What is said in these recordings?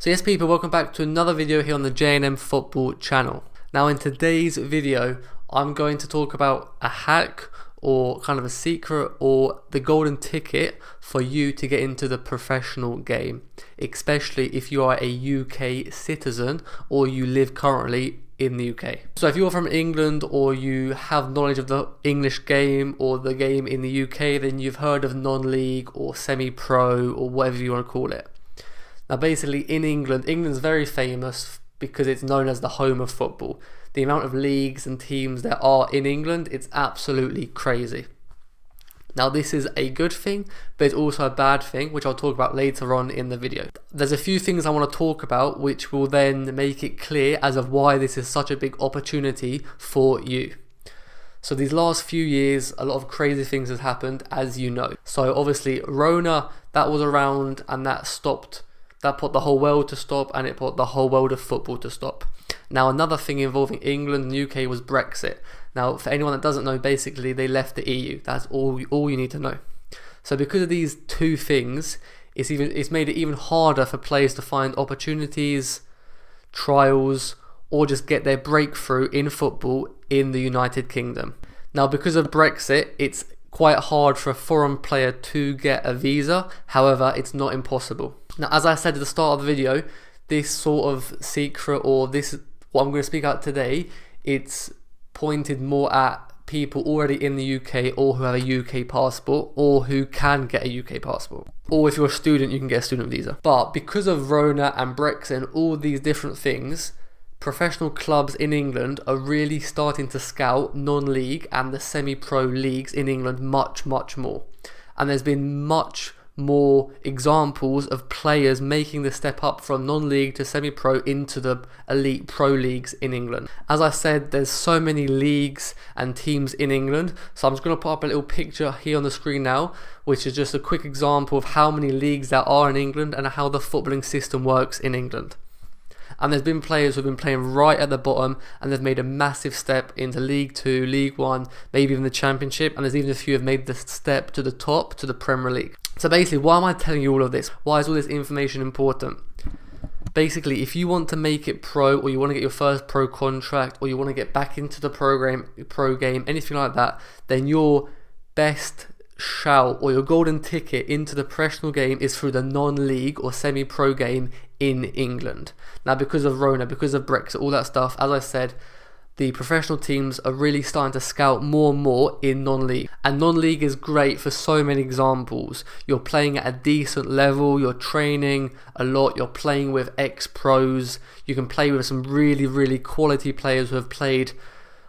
So yes people, welcome back to another video here on the J&M Football channel. Now in today's video, I'm going to talk about a hack or kind of a secret or the golden ticket for you to get into the professional game, especially if you are a UK citizen or you live currently in the UK. So if you're from England or you have knowledge of the English game or the game in the UK, then you've heard of non-league or semi-pro or whatever you want to call it. Now basically in England's very famous because it's known as the home of football. The amount of leagues and teams there are in England, it's absolutely crazy. Now this is a good thing, but it's also a bad thing, which I'll talk about later on in the video. There's a few things I want to talk about which will then make it clear as of why this is such a big opportunity for you. So these last few years, a lot of crazy things has happened, as you know. So obviously Rona, that was around and that stopped. That put the whole world to stop, and it put the whole world of football to stop. Now another thing involving England and UK was Brexit. Now for anyone that doesn't know, basically they left the EU. That's all you need to know. So because of these two things, it's made it even harder for players to find opportunities, trials, or just get their breakthrough in football in the United Kingdom. Now because of Brexit, it's quite hard for a foreign player to get a visa. However, it's not impossible. Now, as I said at the start of the video, this sort of secret, or this, what I'm going to speak out today, it's pointed more at people already in the UK or who have a UK passport or who can get a UK passport. Or if you're a student, you can get a student visa. But because of Rona and Brexit and all these different things, professional clubs in England are really starting to scout non-league and the semi-pro leagues in England much more. And there's been much more examples of players making the step up from non-league to semi-pro into the elite pro leagues in England. As I said, there's so many leagues and teams in England, so I'm just going to put up a little picture here on the screen now, which is just a quick example of how many leagues there are in England and how the footballing system works in England. And there's been players who've been playing right at the bottom and they've made a massive step into League 2, League 1, maybe even the Championship, and there's even a few who have made the step to the top, to the Premier League. So basically, why am I telling you all of this? Why is all this information important? Basically, if you want to make it pro, or you want to get your first pro contract, or you want to get back into the pro game, anything like that, then your best shout or your golden ticket into the professional game is through the non-league or semi-pro game in England. Now because of Rona, because of Brexit, all that stuff, as I said, the professional teams are really starting to scout more and more in non-league. And non-league is great for so many examples. You're playing at a decent level, you're training a lot, you're playing with ex-pros, you can play with some really quality players who have played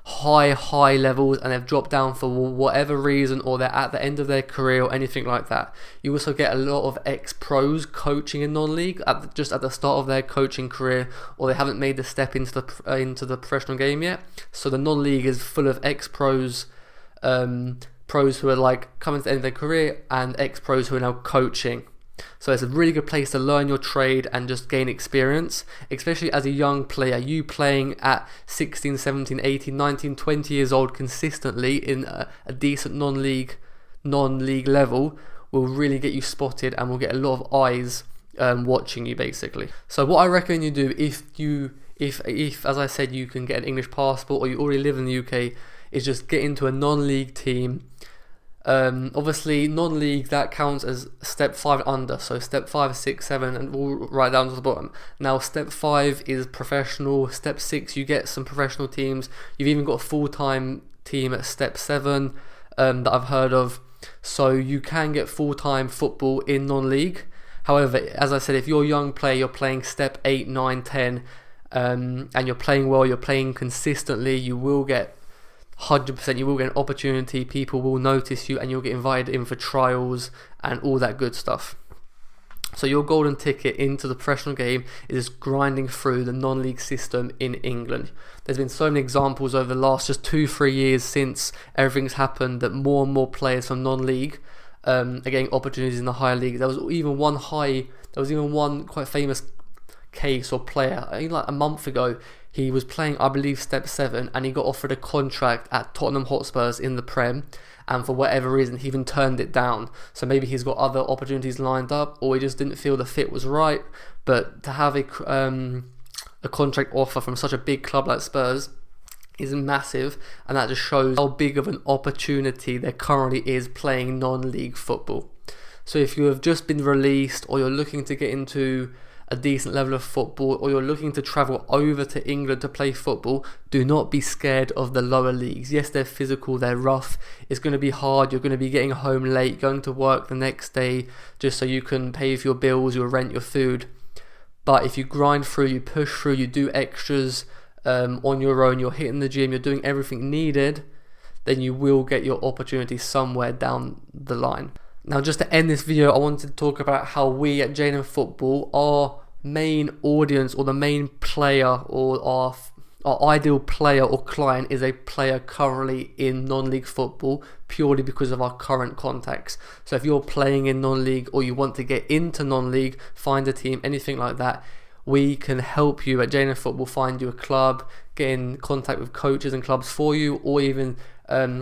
high levels and they've dropped down for whatever reason, or they're at the end of their career or anything like that. You also get a lot of ex-pros coaching in non-league just at the start of their coaching career, or they haven't made the step into the professional game yet. So the non-league is full of ex-pros, pros who are like coming to the end of their career, and ex-pros who are now coaching. So it's a really good place to learn your trade and just gain experience, especially as a young player. You playing at 16, 17, 18, 19, 20 years old consistently in a decent non-league level will really get you spotted and will get a lot of eyes watching you basically. So what I recommend you do if as I said you can get an English passport or you already live in the UK, is just get into a non-league team. Obviously non-league, that counts as step 5 under, so step 5, 6, 7 and all right down to the bottom. Now step 5 is professional, step 6 you get some professional teams, you've even got a full-time team at step 7 that I've heard of, so you can get full-time football in non-league. However, as I said, if you're a young player, you're playing step 8, 9, 10 and you're playing well, you're playing consistently, you will get 100%, you will get an opportunity, people will notice you and you'll get invited in for trials and all that good stuff. So your golden ticket into the professional game is just grinding through the non-league system in England. There's been so many examples over the last just 2-3 years since everything's happened that more and more players from non-league are getting opportunities in the higher league. There was even one quite famous case or player. I think like a month ago, he was playing, I believe, Step 7, and he got offered a contract at Tottenham Hotspurs in the Prem, and for whatever reason, he even turned it down. So maybe he's got other opportunities lined up, or he just didn't feel the fit was right. But to have a contract offer from such a big club like Spurs is massive, and that just shows how big of an opportunity there currently is playing non-league football. So if you have just been released, or you're looking to get into a decent level of football, or you're looking to travel over to England to play football, do not be scared of the lower leagues. Yes, they're physical, they're rough, it's going to be hard, you're going to be getting home late, going to work the next day just so you can pay for your bills, your rent, your food. But if you grind through, you push through, you do extras on your own, you're hitting the gym, you're doing everything needed, then you will get your opportunity somewhere down the line. Now, just to end this video, I wanted to talk about how we at J&M Football, our main audience, or the main player, or our ideal player or client is a player currently in non-league football, purely because of our current contacts. So if you're playing in non-league, or you want to get into non-league, find a team, anything like that, we can help you at J&M Football find you a club, get in contact with coaches and clubs for you, or even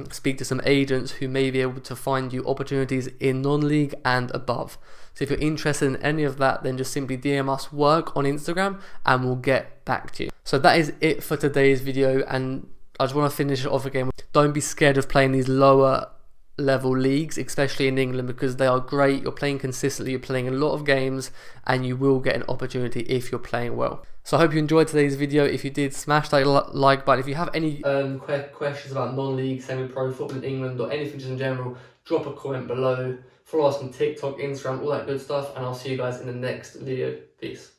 speak to some agents who may be able to find you opportunities in non-league and above. So if you're interested in any of that, then just simply DM us work on Instagram and we'll get back to you. So that is it for today's video, and I just want to finish it off again. Don't be scared of playing these lower level leagues, especially in England, because they are great. You're playing consistently, you're playing a lot of games, and you will get an opportunity if you're playing well. So I hope you enjoyed today's video. If you did, smash that like button. If you have any questions about non-league, semi-pro football in England, or anything just in general, drop a comment below. Follow us on TikTok, Instagram, all that good stuff, and I'll see you guys in the next video. Peace.